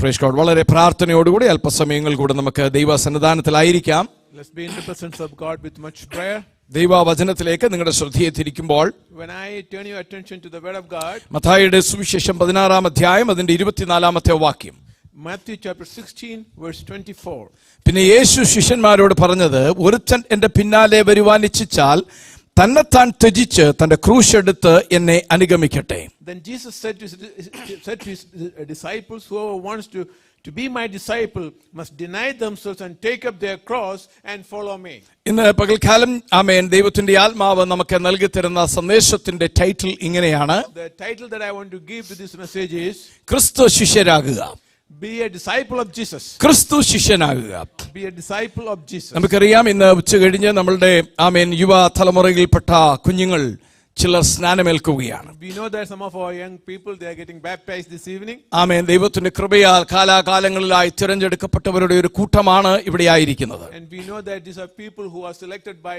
Praise God. വളരെ പ്രാർത്ഥനയോടുകൂടി അല്പസമയങ്ങൾ കൂടെ നമുക്ക് ദൈവസന്നിധാനത്തിലായിരിക്കാം. Let's be in the presence of God with much prayer. ദൈവവചനത്തിലേക്ക് നിങ്ങളുടെ ശ്രദ്ധയെ തിരിക്കുമ്പോൾ When I turn your attention to the word of God, മത്തായിയുടെ സുവിശേഷം 16-ാം അധ്യായം അതിന്റെ 24-ാമത്തെ വാക്യം. Matthew chapter 16 verse 24. പിന്നെ യേശു ശിഷ്യന്മാരോട് പറഞ്ഞത്, ഒരുത്തൻ എന്റെ പിന്നാലെ വരുവാൻ ഇച്ഛിച്ചാൽ തന്നെത്താൻ ത്യജിച്ച് തന്റെ ക്രൂശ് എടുത്ത് എന്നെ അനുഗമിക്കട്ടെ. Then Jesus said to his disciples, whoever wants to be my disciple must deny themselves and take up their cross and follow me. ഇന്ന് പകൽക്കാലം ആമേൻ ദൈവത്തിന്റെ ആത്മാവ് നമുക്ക് നൽകി തരുന്ന സന്ദേശത്തിന്റെ ടൈറ്റിൽ ഇങ്ങനെയാണ്. The title that I want to give to this message is ക്രിസ്തു ശിഷ്യരാകുക. Be a disciple of Jesus. ക്രിസ്തു ശിഷ്യനാകുക. Be a disciple of Jesus. നമുക്കറിയാം, ഇന്ന് ഉച്ച കഴിഞ്ഞ് നമ്മളുടെ ആമേൻ യുവ തലമുറയിൽപ്പെട്ട കുഞ്ഞുങ്ങൾ ചിലർ സ്നാനമേൽക്കുകയാണ്. We know that some of our young people, they are getting baptized this evening. ആമേൻ ദൈവത്തിന്റെ കൃപയാൽ കാലാകാലങ്ങളിലായി തിരഞ്ഞെടുക്കപ്പെട്ടവരുടെ ഒരു കൂട്ടമാണ് ഇവിടെ ആയിരിക്കുന്നത്. And we know that these are people who are selected by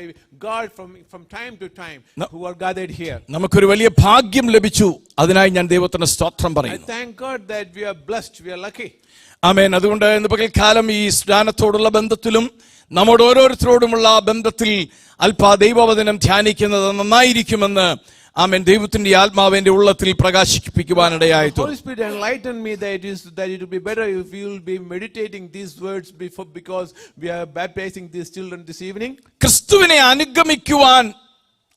God from time to time, who are gathered here. നമുക്കൊരു വലിയ ഭാഗ്യം ലഭിച്ചു. അതിനായി ഞാൻ ദൈവത്തിന് സ്തോത്രം I പറയുന്നു. thank God that we are blessed, we are lucky. ആമേൻ. അതുകൊണ്ട് ഇന്ന് പകൽക്കാലം ഈ സ്നാനത്തോടുള്ള ബന്ധത്തിലും നമ്മുടെ ഓരോരുത്തരോടുമുള്ള ബന്ധത്തിൽ അല്പ ദൈവവചനം ധ്യാനിക്കുന്നത് നന്നായിരിക്കുമെന്ന് ആമേൻ ദൈവത്തിന്റെ ആത്മാവിന്റെ ഉള്ളത്തിൽ പ്രകാശിപ്പിക്കുവാനിടയായി. The Holy Spirit enlightened me that it would be better if we will be meditating these words because we are baptizing these children this evening. ക്രിസ്തുവിനെ അനുഗമിക്കുവാൻ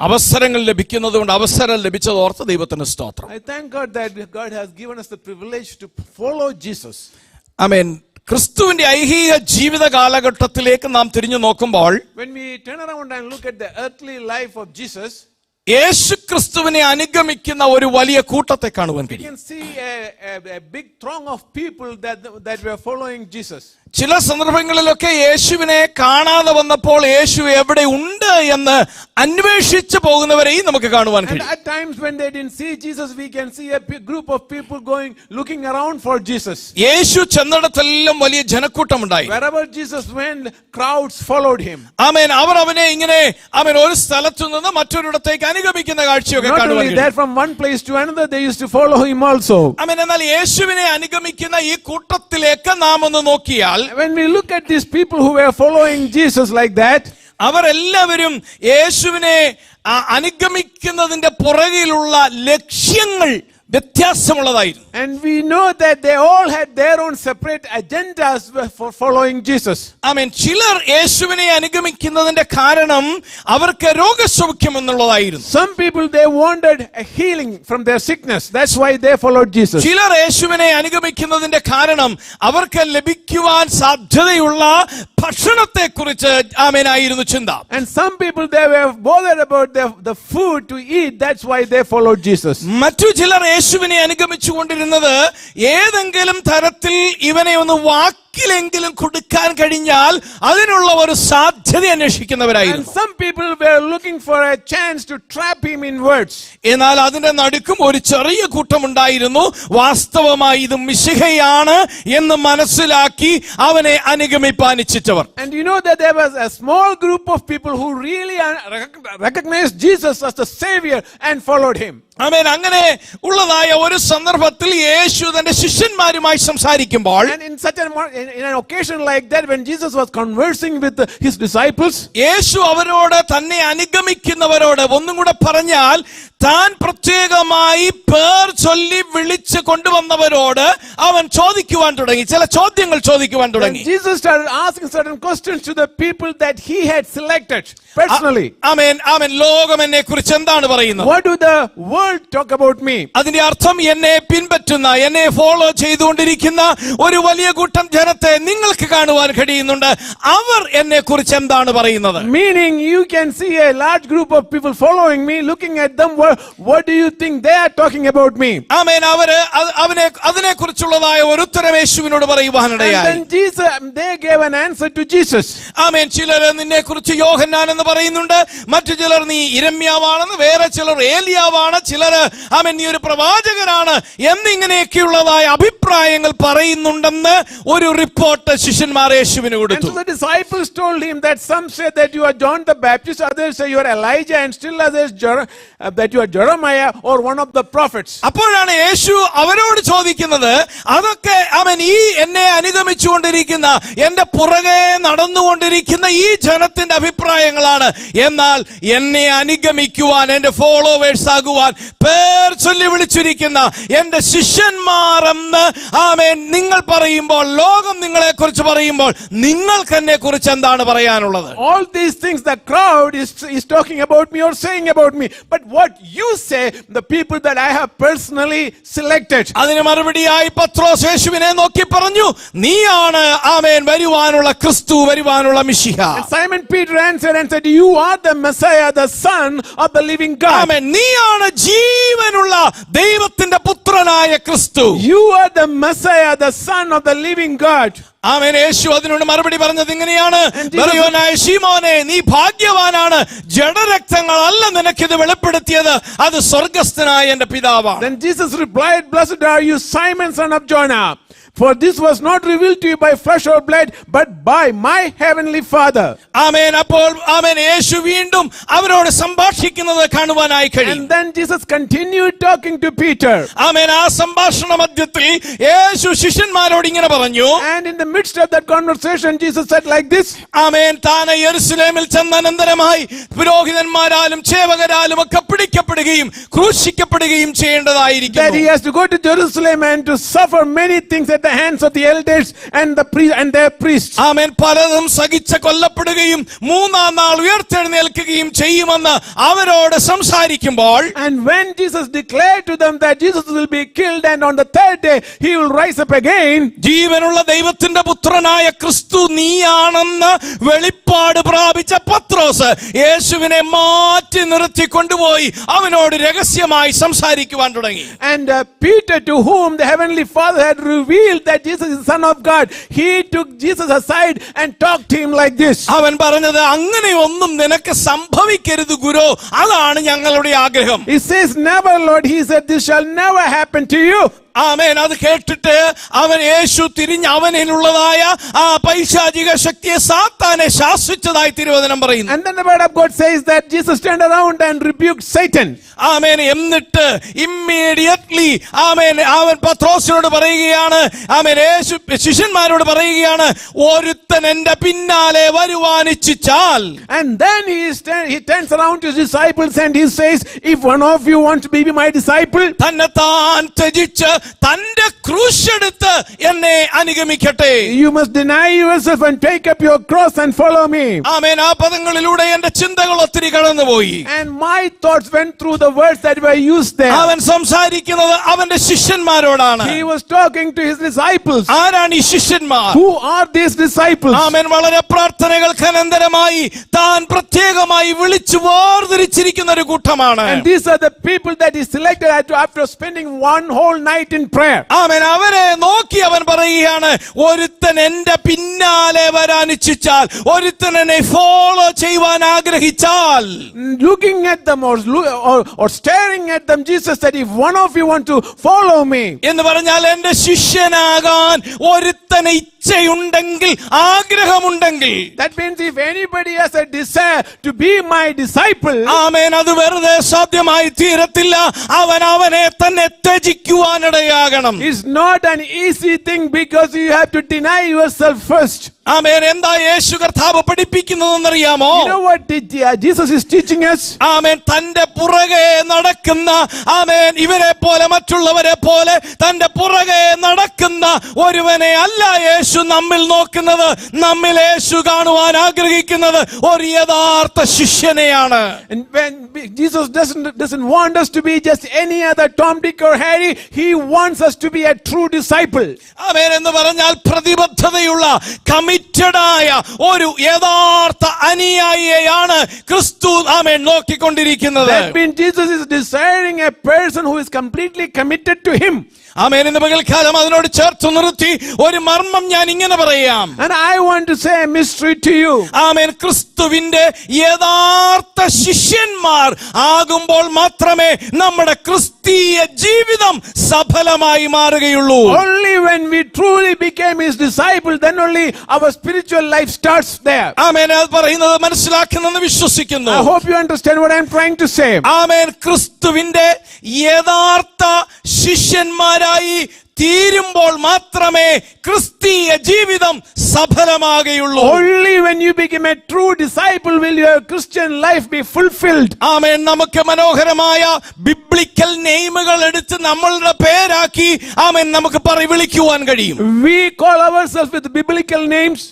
അവസരങ്ങൾ ലഭിക്കുന്നതുകൊണ്ട് അവസരം ലഭിച്ചതോർത്ത് ദൈവത്തിന് സ്തോത്രം. I thank God that God has given us the privilege to follow Jesus. ആമേൻ. ക്രിസ്തുവിന്റെ ഐഹിക ജീവിത കാലഘട്ടത്തിലേക്ക് നാം തിരിഞ്ഞു നോക്കുമ്പോൾ When we turn around and look at the earthly life of Jesus, യേശു ക്രിസ്തുവിനെ അനുഗമിക്കുന്ന ഒരു വലിയ കൂട്ടത്തെ കാണുവാൻ we കഴിയും. can see a big throng of people that were following Jesus. ചില സന്ദർഭങ്ങളിലൊക്കെ യേശുവിനെ കാണാതെ വന്നപ്പോൾ യേശു എവിടെ ഉണ്ട് എന്ന് അന്വേഷിച്ചു പോകുന്നവരെയും നമുക്ക് കാണുവാൻ And കഴിയും. at times when they didn't see Jesus, we can see a group of people looking around for Jesus. യേശു ചെന്നിടത്തെല്ലാം വലിയ ജനക്കൂട്ടമുണ്ടായി. Wherever Jesus went, crowds followed him. ആമേൻ. അവർ അവനെ ഇങ്ങനെ ആമേൻ ഒരു സ്ഥലത്തു നിന്ന് മറ്റൊരിടത്തേക്ക് അനുഗമിക്കുന്ന കാഴ്ചയൊക്കെ Not കാണുവാൻ only കഴിയും. that, from one place to another, they used to follow him also. ആമേൻ. എന്നാൽ യേശുവിനെ അനുഗമിക്കുന്ന ഈ കൂട്ടത്തിലേക്ക് നാം ഒന്ന് നോക്കിയാൽ, When we look at these people who were following Jesus like that, അവരെല്ലാവരും യേശുവിനെ അനുഗമിക്കുന്നതിന്റെ പുറകിലുള്ള ലക്ഷ്യങ്ങൾ വ്യത്യാസമുള്ളതായിരുന്നു. and we know that they all had their own separate agendas for following Jesus. ആമേൻ. ചിലർ യേശുവിനെ അനുഗമിക്കുന്നതിന്റെ കാരണം അവർക്ക് രോഗസൗഖ്യം എന്നുള്ളതായിരുന്നു. Some people, they wanted a healing from their sickness. That's why they followed Jesus. ചിലർ യേശുവിനെ അനുഗമിക്കുന്നതിന്റെ കാരണം അവർക്ക് ലഭിക്കുവാൻ സാധ്യതയുള്ള ഭക്ഷണത്തെ കുറിച്ച് ആമേനായിരുന്നു ചിന്ത. And some people, they were bothered about the food to eat. That's why they followed Jesus. മറ്റു ചിലർ യേശുവിനെ അനുഗമിച്ചുകൊണ്ടിരുന്നത് ഏതെങ്കിലും തരത്തിൽ ഇവനെ ഒന്ന് വാക്കിലെങ്കിലും കൊടുക്കാൻ കഴിഞ്ഞാൽ അതിനുള്ള ഒരു സാധ്യത And അന്വേഷിക്കുന്നവരായിരുന്നു. some people were looking for a chance to trap him in words. എന്നാൽ അതിന്റെ നടുക്കും ഒരു ചെറിയ കൂട്ടമുണ്ടായിരുന്നു, വാസ്തവമായി ഇത് മിശിഹയാണ് എന്ന് മനസ്സിലാക്കി അവനെ അനുഗമിപ്പാൻ ഇച്ഛിച്ചവർ. And you know that there was a small group of people who really recognized Jesus as the Savior and followed him. ആമേൻ. അങ്ങനെ ഉള്ളതായ ഒരു സന്ദർഭത്തിൽ യേശു തന്റെ ശിഷ്യന്മാരുമായി സംസാരിക്കുമ്പോൾ, And in an occasion like that, when Jesus was conversing with his disciples, യേശു അവരോട് തന്നെ അനുഗമിക്കുന്നവരോട് ഒന്നും കൂടെ പറഞ്ഞാൽ താൻ പ്രത്യേകമായി പേർ ചൊല്ലി വിളിച്ച് കൊണ്ടുവന്നവരോട് അവൻ ചോദിക്കുവാൻ തുടങ്ങി, ചില ചോദ്യങ്ങൾ ചോദിക്കുവാൻ തുടങ്ങി. Jesus started asking certain questions to the people that he had selected personally. ആമേൻ. ആമേൻ. ലോകം എന്നെ കുറിച്ച് എന്താണ് പറയുന്നത്? What do the world talk about me? അതിന്റെ അർത്ഥം എന്നെ പിൻപറ്റുന്ന, എന്നെ ഫോളോ ചെയ്തുകൊണ്ടിരിക്കുന്ന ഒരു വലിയ കൂട്ടം ജനത്തെ നിങ്ങൾക്ക് കാണുവാൻ കഴിയുന്നുണ്ട്. അവർ എന്നെ കുറിച്ച് എന്താണ് പറയുന്നത്? Meaning, you can see a large group of people following me, looking at them. What do you think they are talking about me? ആമേൻ. അവര് അതിനെ കുറിച്ചുള്ളതായ ഒരു ഉത്തരം യേശുവിനോട് പറയുവാനിടയായി. And then they gave an answer to Jesus. ആമേൻ. ചിലർ നിന്നെ കുറിച്ച് യോഹന്നാൻ എന്ന് പറയുന്നുണ്ട്, മറ്റു ചിലർ നീ ഇരമ്യാവാണെന്ന്, വേറെ ചിലർ ഏലിയാവാണ്, ചിലര് ആമേൻ നീ ഒരു പ്രവാചകനാണ് എന്നിങ്ങനെയൊക്കെയുള്ളതായ അഭിപ്രായങ്ങൾ പറയുന്നുണ്ടെന്ന് ഒരു റിപ്പോർട്ട് ശിഷ്യന്മാർ യേശുവിന് And കൊടുത്തു. so the disciples told him that some say that you are John the Baptist, others say you are Elijah, and still others that you are Jeremiah or one of the prophets. അപ്പോഴാണ് യേശു അവരോട് ചോദിക്കുന്നത്, അതൊക്കെ അവൻ ഈ എന്നെ അനുഗമിച്ചുകൊണ്ടിരിക്കുന്ന എന്റെ പുറകെ നടന്നുകൊണ്ടിരിക്കുന്ന ഈ ജനത്തിന്റെ അഭിപ്രായങ്ങളാണ്. എന്നാൽ എന്നെ അനുഗമിക്കുവാൻ, എന്റെ ഫോളോവേഴ്സ് ആകുവാൻ പേർ ചൊല്ലി വിളിച്ചിരിക്കുന്ന എന്റെ ശിഷ്യന്മാർ എന്ന് ആമേൻ നിങ്ങൾ പറയുമ്പോൾ, ലോകം നിങ്ങളെ കുറിച്ച് പറയുമ്പോൾ നിങ്ങൾക്ക് എന്നെ കുറിച്ച് എന്താണ് പറയാനുള്ളത്? All these things the crowd is talking about me or saying about me, but what you say, the people that I have personally selected. അതിന് മറുപടിയായി പത്രോസ് യേശുവിനെ നോക്കി പറഞ്ഞു, നീയാണ് ആമേൻ വരുവാനുള്ള ക്രിസ്തു, വരുവാനുള്ള മിശിഹ. And Simon Peter answered and said, you are the Messiah, the Son of the living God. ആമേൻ, നീയാണ് ജീവനുള്ള ദൈവത്തിന്റെ പുത്രനായ ക്രിസ്തു. You are the Messiah, the Son of the living God. ആമേൻ. യേശു അതിനോട് മറുപടി പറഞ്ഞത് ഇങ്ങനെയാണ്, ബെറിയോനായ ശീമോനെ, നീ ഭാഗ്യവാനാണ്, ജഡരക്തങ്ങളല്ല നിനക്കിത് വെളിപ്പെടുത്തിയത്, അത് സ്വർഗ്ഗസ്ഥനായ എന്റെ പിതാവാണ്. Then Jesus replied, blessed are you, Simon, son of Jonah, for this was not revealed to you by flesh or blood, but by my heavenly Father. ആമേൻ. അപ്പോൾ ആമേൻ യേശു വീണ്ടും അവരോട് സംഭാഷിക്കുന്നത് കാണുവാനായി കഴിയും. And then Jesus continued talking to Peter. ആമേൻ. ആ സംഭാഷണ മധ്യത്തിൽ യേശു ശിഷ്യന്മാരോട് ഇങ്ങനെ പറഞ്ഞു. And in the midst of that conversation, Jesus said like this. ആമേൻ. താൻ യെരുശലേമിൽ ചെന്ന അനന്തരമായി പുരോഹിതന്മാരാലും ചേവകരാലും ഒക്കെ പിടിക്കപ്പെടുകയും ക്രൂശിക്കപ്പെടുകയും That ചെയ്യേണ്ടതായിരിക്കുന്നു. he has to go to Jerusalem and to suffer many things at the hands of the elders and their priests. ആമേൻ. പലതും സഹിച്ച് കൊല്ലപ്പെടുകയും മൂന്നാം നാൾ ഉയർത്തെഴുന്നേൽക്കുകയും ചെയ്യുമെന്ന് അവരോട് സംസാരിക്കുമ്പോൾ, And when Jesus declared to them that Jesus will be killed and on the third day he will rise up again, ജീവനുള്ള ദൈവത്തിന്റെ പുത്രനായ ക്രിസ്തു നീയാണെന്ന് വെളിപ്പാട് പ്രാപിച്ച പത്രോസ് യേശുവിനെ മാറ്റി നിർത്തി കൊണ്ടുപോയി അവനോട് രഹസ്യമായി സംസാരിക്കുവാൻ തുടങ്ങി. and Peter, to whom the heavenly Father had revealed that Jesus is the Son of God, he took Jesus aside and talked to him like this. അവൻ പറഞ്ഞത്, അങ്ങനെയൊന്നും നിനക്ക് സംഭവിക്കരുത് ഗുരു, അതാണ് ഞങ്ങളുടെ ആഗ്രഹം. He says, never, Lord. He said, this shall never happen to you. ആമേൻ. അത് കേട്ടിട്ട് അവൻ യേശു തിരിഞ്ഞ് അവനിലുള്ളതായ ആ പൈശാചിക ശക്തിയെ സാത്താനെ ശാസിച്ചതായി തിരുവചനം പറയുന്നു. And then the word of God says that Jesus turned around and rebuked Satan. ആമേൻ. എന്നിട്ട് ഇമ്മീഡിയറ്റ്ലി ആമേൻ അവൻ പത്രോസിനോട് പറയുകയാണ്, ആമേൻ യേശു ശിഷ്യന്മാരോട് പറയുകയാണ്, ഒരുത്തൻ എന്റെ പിന്നാലെ വരുവാൻ ഇച്ഛിച്ചാൽ. And then he turns around to his disciples and he says, if one of you wants to be my disciple, തന്നെ താൻ ത്യജിച്ച് തന്റെ ക്രൂശെടുത്ത് എന്നെ അനുഗമിക്കട്ടെ. you must deny yourself and take up your cross and follow me. ആമേൻ. ആ പദങ്ങളിലൂടെ എന്റെ ചിന്തകൾ ഒത്തിരി കടന്നുപോയി. And my thoughts went through the words that were used there. അവൻ സംസാരിക്കുന്നത് അവന്റെ ശിഷ്യന്മാരോടാണ്. He was talking to his disciples. ആരാണ് ഈ ശിഷ്യന്മാർ? Who are these disciples? ആമേൻ. വളരെ പ്രാർത്ഥനകൾക്ക് അനന്തരമായി താൻ പ്രത്യേകമായി വിളിച്ചു വേർതിരിച്ചിരിക്കുന്ന ഒരു കൂട്ടമാണ്. And these are the people that he selected after spending one whole night in prayer. ആമേൻ. അവരെ നോക്കി അവൻ പറയുകയാണ്, ഒരുത്തൻ എന്റെ പിന്നാലെ വരാൻ ഇച്ഛിച്ചാൽ, ഒരുത്തൻ എന്നെ ഫോളോ ചെയ്യുവാൻ ആഗ്രഹിച്ചാൽ. Looking at them or staring at them, Jesus said, if one of you want to follow me. എന്ന് പറഞ്ഞാൽ എന്റെ ശിഷ്യനാകാൻ ഒരുത്തന് ഇച്ഛയുണ്ടെങ്കിൽ, ആഗ്രഹമുണ്ടെങ്കിൽ, That means if anybody has a desire to be my disciple, ആമേൻ, അത് വെറുതെ സാധ്യമായി തീരത്തില്ല. അവനെ തന്നെ ത്യജിക്കുവാനിടയാകണം. it's not an easy thing because you have to deny yourself first. ആമേൻ. എന്താ യേശു കർത്താവ് പഠിപ്പിക്കുന്നതെന്നറിയാമോ? You know what Jesus is teaching us? ആമേൻ. തന്റെ പുറകെ നടക്കുന്ന, ആമേൻ, ഇവരെ പോലെ മറ്റുള്ളവരെ പോലെ തന്റെ പുറകെ നടക്കുന്ന ഒരുവനെ അല്ല യേശു നമ്മിൽ നോക്കുന്നത്. നമ്മിൽ യേശു കാണുവാൻ ആഗ്രഹിക്കുന്നത് ഒരു യഥാർത്ഥ ശിഷ്യനെയാണ്. And when Jesus doesn't want us to be just any other Tom, Dick or Harry, he wants us to be a true disciple. ആമേൻ. എന്ന് പറഞ്ഞാൽ പ്രതിബദ്ധതയുള്ള, കമ്മിറ്റഡായ ഒരു യഥാർത്ഥ അനുയായിയെയാണ് ക്രിസ്തു ആമേൻ നോക്കിക്കൊണ്ടിരിക്കുന്നത്. That means Jesus is desiring a person who is completely committed to him. ആമേൻ. ഇന്ന് പകൽക്കാലം അതിനോട് ചേർത്ത് നിർത്തി ഒരു മർമ്മം ഞാൻ ഇങ്ങനെ പറയാം. And I want to say a mystery to you. ആമേൻ. ക്രിസ്തുവിന്റെ യഥാർത്ഥ ശിഷ്യന്മാർ ആകുമ്പോൾ മാത്രമേ നമ്മുടെ ക്രിസ്തീയ ജീവിതം സഫലമായി മാറുകയുള്ളൂ. Only when we truly became his disciple, then only our spiritual life starts there. ആമേൻ. അത് പറയുന്നത് മനസ്സിലാക്കുന്നെന്ന് വിശ്വസിക്കുന്നു. I hope you understand what I'm trying to say. ആമേൻ. ക്രിസ്തുവിന്റെ യഥാർത്ഥ ശിഷ്യന്മാരായി തീരുമ്പോൾ മാത്രമേ ക്രിസ്തീയ ജീവിതം സഫലമാകുകയുള്ളൂ. Only when you become a true disciple will your Christian life be fulfilled. ആമേൻ. നമുക്ക് മനോഹരമായ ബിബ്ലിക്കൽ നെയിമുകൾ എടുത്ത് നമ്മളുടെ പേരാക്കി ആമേൻ നമുക്ക് വിളിക്കുവാൻ കഴിയും. We call ourselves with biblical names.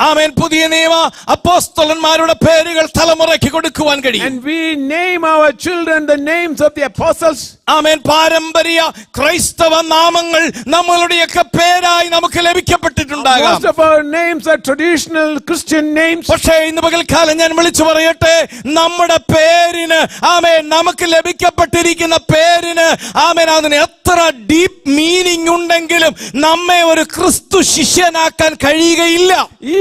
ആമേൻ. പുതിയ നിയമ അപ്പോസ്തലന്മാരുടെ പേരുകൾ തലമുറയ്ക്ക് കൊടുക്കുവാൻ കഴിയും. And we name our children the names of the apostles. ആമേൻ. പാരമ്പര്യ ക്രൈസ്തവ നാമങ്ങൾ നമ്മളുടെയൊക്കെ പേരായി നമുക്ക് ലഭിക്കപ്പെട്ടിട്ടുണ്ടാകാം. Most of our names are traditional Christian names. പക്ഷേ ഇന്ന് പകൽക്കാലം ഞാൻ വിളിച്ചു പറയട്ടെ, നമ്മുടെ പേരിന് ആമേൻ നമുക്ക് ലഭിക്കപ്പെട്ടിരിക്കുന്ന പേരിന് ആമേൻ അതിന് എത്ര ഡീപ്പ് മീനിങ് ഉണ്ടെങ്കിലും നമ്മെ ഒരു ക്രിസ്തു ശിഷ്യനാക്കാൻ കഴിയുകയില്ല.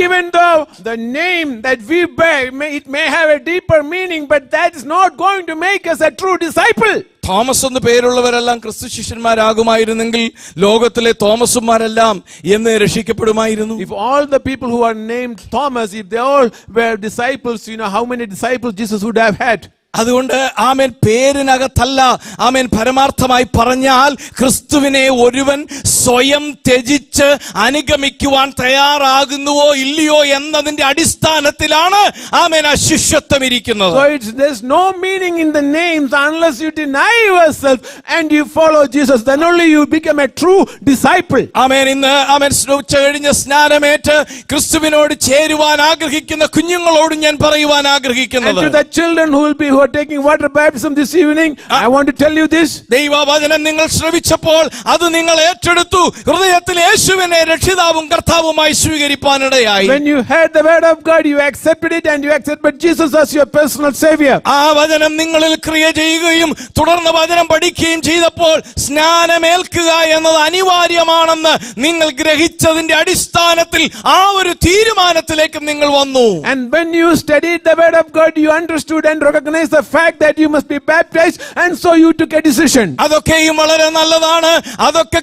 Even though the name that we bear, it may have a deeper meaning, but that is not going to make us a true disciple. Thomas എന്ന് പേരുള്ളവരെല്ലാം ക്രിസ്തു ശിഷ്യന്മാരാകുമായിരുന്നെങ്കിൽ ലോകത്തിലെ തോമസുമാരെല്ലാം എന്ന് രക്ഷിക്കപ്പെടുമായിരുന്നു. If all the people who are named Thomas, if they all were disciples, you know how many disciples Jesus would have had. അതുകൊണ്ട് ആമേൻ പേരിനകത്തല്ല ആമേൻ പരമാർത്ഥമായി പറഞ്ഞാൽ ക്രിസ്തുവിനെ ഒരുവൻ സ്വയം ത്യജിച്ച് അനുഗമിക്കുവാൻ തയ്യാറാകുന്നുവോ ഇല്ലയോ എന്നതിന്റെ അടിസ്ഥാനത്തിലാണ് ആമേൻ ആ ശിഷ്യത്വം ഇരിക്കുന്നത്. So there's no meaning in the names unless you deny yourself and you follow Jesus, then only you become a true disciple. ആമേൻ. ഇന്ന് ആമേൻ ഉച്ച കഴിഞ്ഞ് സ്നാനമേറ്റ് ക്രിസ്തുവിനോട് ചേരുവാൻ ആഗ്രഹിക്കുന്ന കുഞ്ഞുങ്ങളോട് ഞാൻ പറയുവാൻ ആഗ്രഹിക്കുന്നത്, and to the children who are taking water baptism this evening, I want to tell you this. ദൈവവചനം നിങ്ങൾ ശ്രവിച്ചപ്പോൾ അത് നിങ്ങൾ ഏറ്റെടുത്തു ഹൃദയത്തിൽ യേശുവിനെ രക്ഷിതാവും കർത്താവുമായി സ്വീകരിപ്പാനിടയായി. When you heard the word of God, you accepted it and you accepted Jesus as your personal savior. ആ വചനം നിങ്ങളിൽ ക്രിയ ചെയ്യുകയും തുടർന്ന് വചനം പഠിക്കുകയും ചെയ്തപ്പോൾ സ്നാനമേൽക്കുക എന്നത് അനിവാര്യമാണെന്ന് നിങ്ങൾ ഗ്രഹിച്ചതിന്റെ അടിസ്ഥാനത്തിൽ ആ ഒരു തീരുമാനത്തിലേക്ക് നിങ്ങൾ വന്നു. And when you studied the word of God, you understood and recognized the fact that you must be baptized, and so you took a decision. അതൊക്കെയും വളരെ നല്ലതാണ്. അതൊക്കെ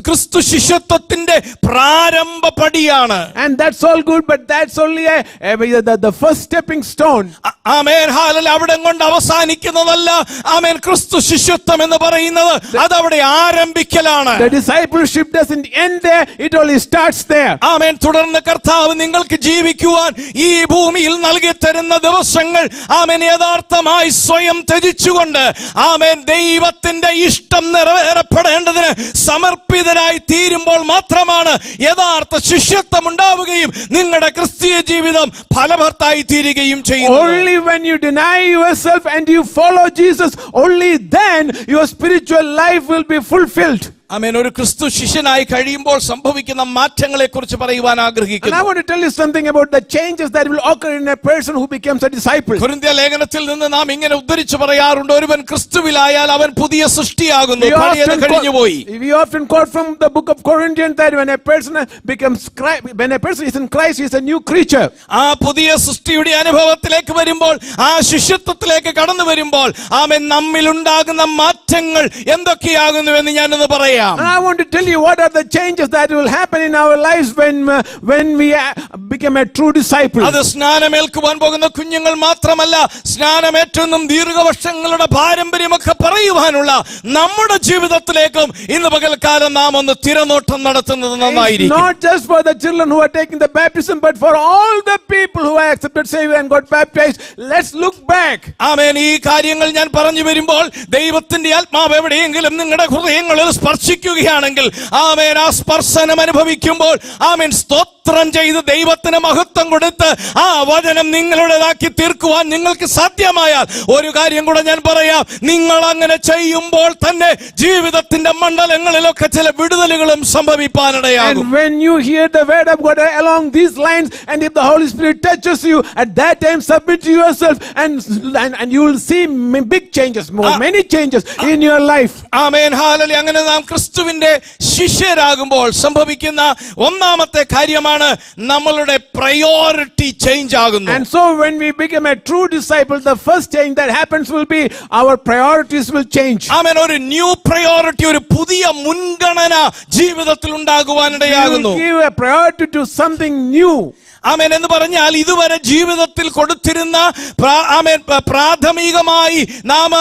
ക്രിസ്തു ശിഷ്യത്വത്തിന്റെ പ്രാരംഭ പടിയാണ്. And that's all good, but that's only the first stepping stone. Amen. Hallelujah. അവിടെ കൊണ്ട് അവസാനിക്കുന്നതല്ല ആമേൻ ക്രിസ്തു ശിഷ്യത്വം എന്ന് പറയുന്നത്. അതവിടെ ആരംഭിക്കലാണ്. The discipleship doesn't end there, it only starts there. ആമേൻ. തുടർന്ന് കർത്താവ് നിങ്ങൾക്ക് ജീവിക്കുവാൻ ഈ ഭൂമിയിൽ നൽകി തരുന്ന ദിവസങ്ങൾ ആമേൻ യഥാർത്ഥമായി സ്വയം ത്യജിച്ചുകൊണ്ട് ആമേൻ ദൈവത്തിന്റെ ഇഷ്ടം നിറവേറപ്പെടേണ്ടതിന് സമർപ്പിതരായി തീരുമ്പോൾ മാത്രമാണ് യഥാർത്ഥ ശിഷ്യത്വം ഉണ്ടാവുകയും നിങ്ങളുടെ ക്രിസ്തീയ ജീവിതം ഫലവത്തായി തീരുകയും ചെയ്യുന്നത്. Only when you deny yourself and you follow Jesus, only then your spiritual life will be fulfilled. ആമേൻ. ഒരു ക്രിസ്തു ശിഷ്യനായി കഴിയുമ്പോൾ സംഭവിക്കുന്ന മാറ്റങ്ങളെ കുറിച്ച് പറയുവാൻ And ആഗ്രഹിക്കുന്നു. I want to tell you something about the changes that will occur in a person who becomes a disciple. കൊരിന്ത്യ ലേഖനത്തിൽ നിന്ന് നാം ഇങ്ങനെ ഉദ്ധരിച്ചു പറയാറുണ്ട്, ഒരുവൻ ക്രിസ്തുവിലായാൽ അവൻ പുതിയ സൃഷ്ടിയാകുന്നു, പഴയത് കഴിഞ്ഞുപോയി. We often quote from the book of Corinthians that when a person is in Christ, he is a new creature. ആ പുതിയ സൃഷ്ടിയുടെ അനുഭവത്തിലേക്ക് വരുമ്പോൾ, ആ ശിഷ്യത്വത്തിലേക്ക് കടന്നു വരുമ്പോൾ ആമേൻ നമ്മിൽ ഉണ്ടാകുന്ന മാറ്റങ്ങൾ എന്തൊക്കെയാകുന്നുവെന്ന് ഞാനൊന്ന് പറയാം. And I want to tell you what are the changes that will happen in our lives when we become a true disciple. അത് സ്നാനമേൽക്കുവാൻ പോകുന്ന കുഞ്ഞുങ്ങൾ മാത്രമല്ല, സ്നാനമേറ്റെന്നും ദീർഘവർഷങ്ങളുടെ പാരമ്പര്യമൊക്കെ പറയുവാനുള്ള നമ്മുടെ ജീവിതത്തിലേക്കും ഇന്ന് പകൽക്കാലം നാം ഒന്ന് തിരനോട്ടം നടത്തുന്നത് നന്നായിരിക്കും. Not just for the children who are taking the baptism, but for all the people who have accepted Savior and got baptized. Let's look back. ആമേൻ. ഈ കാര്യങ്ങൾ ഞാൻ പറഞ്ഞു വരുമ്പോൾ ദൈവത്തിന്റെ ആത്മാവ് എവിടെയെങ്കിലും നിങ്ങളുടെ ഹൃദയങ്ങളിൽ സ്പർശിക്കുകയാണെങ്കിൽ ആമേൻ ആ സ്പർശനം അനുഭവിക്കുമ്പോൾ ആമേൻ സ്തോത്രം ചെയ്ത് ദൈവ ദൈവത്തിന് മഹത്വം കൊടുത്ത് ആ വചനം നിങ്ങളുടേതാക്കി തീർക്കുവാൻ നിങ്ങൾക്ക് സാധ്യമായാൽ ഒരു കാര്യം കൂടെ ഞാൻ പറയാം, നിങ്ങൾ അങ്ങനെ ചെയ്യുമ്പോൾ തന്നെ ജീവിതത്തിന്റെ മണ്ഡലങ്ങളിലൊക്കെ ചില വിടുതലുകളും സംഭവിപ്പാനിടയാകും. And when you hear the word of God along these lines, and if the Holy Spirit touches you, at that time submit to yourself, and you will see big changes, many changes in your life. Amen, hallelujah. അങ്ങനെ നാം ക്രിസ്തുവിന്റെ ശിഷ്യരാകുമ്പോൾ സംഭവിക്കുന്ന ഒന്നാമത്തെ കാര്യമാണ് നമ്മളുടെ priority change ആകുന്നു. And so when we become a true disciple, the first change that happens will be our priorities will change. ആമേൻ, ഒരു new priority, ഒരു പുതിയ മുൻഗണന ജീവിതത്തിൽ ഉണ്ടാകുവാനിടയാകുന്നു. We will give a priority to something new. ആമേൻ എന്ന് പറഞ്ഞാൽ ഇതുവരെ ജീവിതത്തിൽ കൊടുത്തിരുന്ന പ്രാഥമികമായി നാം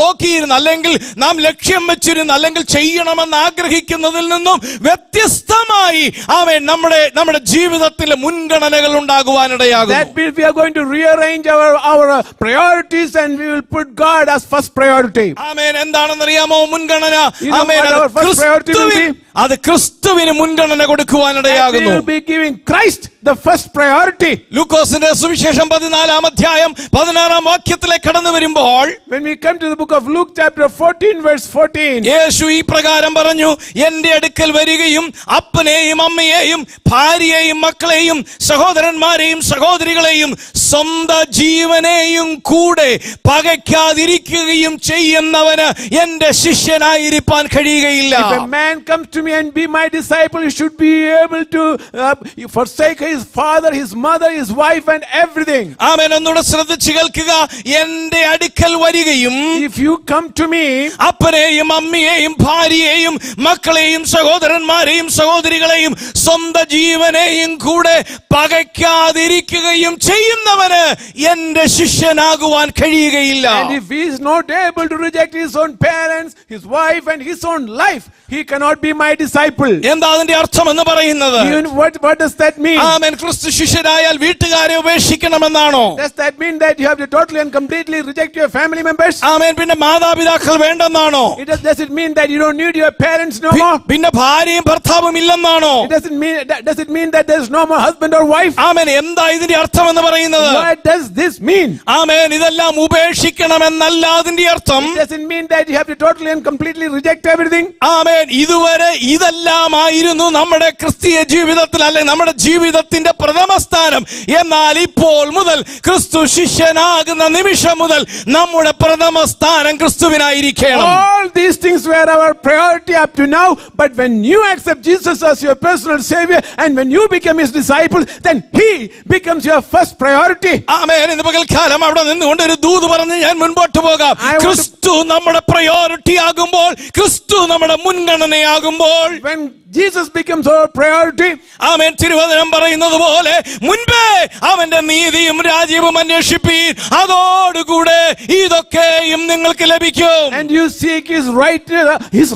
നോക്കിയിരുന്ന, അല്ലെങ്കിൽ നാം ലക്ഷ്യം വെച്ചിരുന്ന, അല്ലെങ്കിൽ ചെയ്യണമെന്ന് ആഗ്രഹിക്കുന്നതിൽ നിന്നും വ്യത്യസ്തമായി ആമേൻ നമ്മുടെ ജീവിതത്തിലെ മുൻഗണനകൾ ഉണ്ടാകുവാനിടയാകും. That means we are going to rearrange our priorities, and we will put God as first priority. ആമേൻ, എന്താണെന്നറിയാമോ മുൻഗണന? ആമേൻ, അത് ക്രിസ്തുവിന് മുൻഗണന കൊടുക്കുവാനിടയാകുന്നു. We will be giving Christ the first priority. ലൂക്കോസിന്റെ സുവിശേഷം 14-ാം അധ്യായം 16-ാം വാക്യത്തിലേക്ക് കടന്നു വരുമ്പോൾ, when we come to the book of Luke chapter 14 verse 14, യേശു ഈ പ്രകാരം പറഞ്ഞു, എന്റെ അടുക്കൽ വരികയും അപ്പനെയും അമ്മയെയും ഭാര്യയെയും മക്കളെയും സഹോദരന്മാരെയും സഹോദരികളെയും സ്വന്തം ജീവനെയും കൂടെ പകയ്ക്കാതിരിക്കുകയും ചെയ്യുന്നവന് എന്റെ ശിഷ്യനായിരിക്കാൻ കഴിയുകയില്ല. If a man comes to me and be my disciple, he should be able to forsake his father, his mother, his wife, and everything. ആമേൻ, ഒന്നുകൂടെ ശ്രദ്ധിച്ചു കേൾക്കുക. എന്റെ അടുക്കൽ വരികയും, if you come to me, അപ്പനെയും അമ്മയെയും ഭാര്യയെയും മക്കളെയും സഹോദരന്മാരെയും സഹോദരികളെയും സ്വന്തം ജീവനെയും കൂടെ പകയ്ക്കാതിരിക്കുകയും ചെയ്യുന്നവന് എന്റെ ശിഷ്യനാകുവാൻ കഴിയുകയില്ല. And if he is not able to reject his own parents, his wife, and his own life, he cannot be my disciple. എന്താ അതിന്റെ അർത്ഥം എന്ന് പറയുന്നത്? What does that mean? ആമേൻ, ക്രിസ്തു ശിഷ്യരായാൽ വീട്ടുകാരെ ഉപേക്ഷിക്കണമെന്നാണോ? Does that mean that you have to totally and completely reject your family members? ആമേൻ, പിന്നെ മാതാപിതാക്കൾ വേണ്ടെന്നാണോ? Does it mean that you don't need your parents no more? പിന്നെ ഭാര്യയും ഭർത്താവും ഇല്ലെന്നാണോ? Does it mean that there's no more husband or wife? ആമേൻ, എന്താ ഇതിന്റെ അർത്ഥം എന്ന് പറയുന്നത്? What does this mean? ആമേൻ, ഇതെല്ലാം ഉപേക്ഷിക്കണമെന്നല്ല അതിന്റെ അർത്ഥം. Does it mean that you have to totally and completely reject everything? ആമേൻ, ഇതുവരെ ഇതെല്ലാമായിരുന്നു നമ്മുടെ ക്രിസ്തീയ ജീവിതത്തിൽ, അല്ലെ നമ്മുടെ ജീവിതത്തിന്റെ പ്രഥമ സ്ഥാനം. എന്നാൽ ഇപ്പോൾ മുതൽ ക്രിസ്തു ശിഷ്യനാകുന്ന നിമിഷം മുതൽ നമ്മുടെ പ്രഥമ സ്ഥാനം ക്രിസ്തുവിനായിരിക്കണം. All these things were our priority up to now, but when you accept Jesus as your personal savior, and when you become his disciple, then he becomes your first priority. ആമേൻ, ഇന്ന് പകൽക്കാലം അവിടെ നിന്നുകൊണ്ട് ഒരു ദൂത് പറഞ്ഞ് ഞാൻ മുൻപോട്ട് പോകാം. ക്രിസ്തു നമ്മുടെ പ്രയോറിറ്റി ആകുമ്പോൾ, ക്രിസ്തു നമ്മുടെ മുൻഗണനയാകുമ്പോൾ, when Jesus becomes our priority, ആമേൻ, തിരുവചനം പറയുന്നത് പോലെ മുൻപേ അവന്റെ നീതിയും രാജ്യവും അന്വേഷിപ്പീൻ, അതോടുകൂടെ ഇതൊക്കെയും നിങ്ങൾക്ക് ലഭിക്കും. and you seek his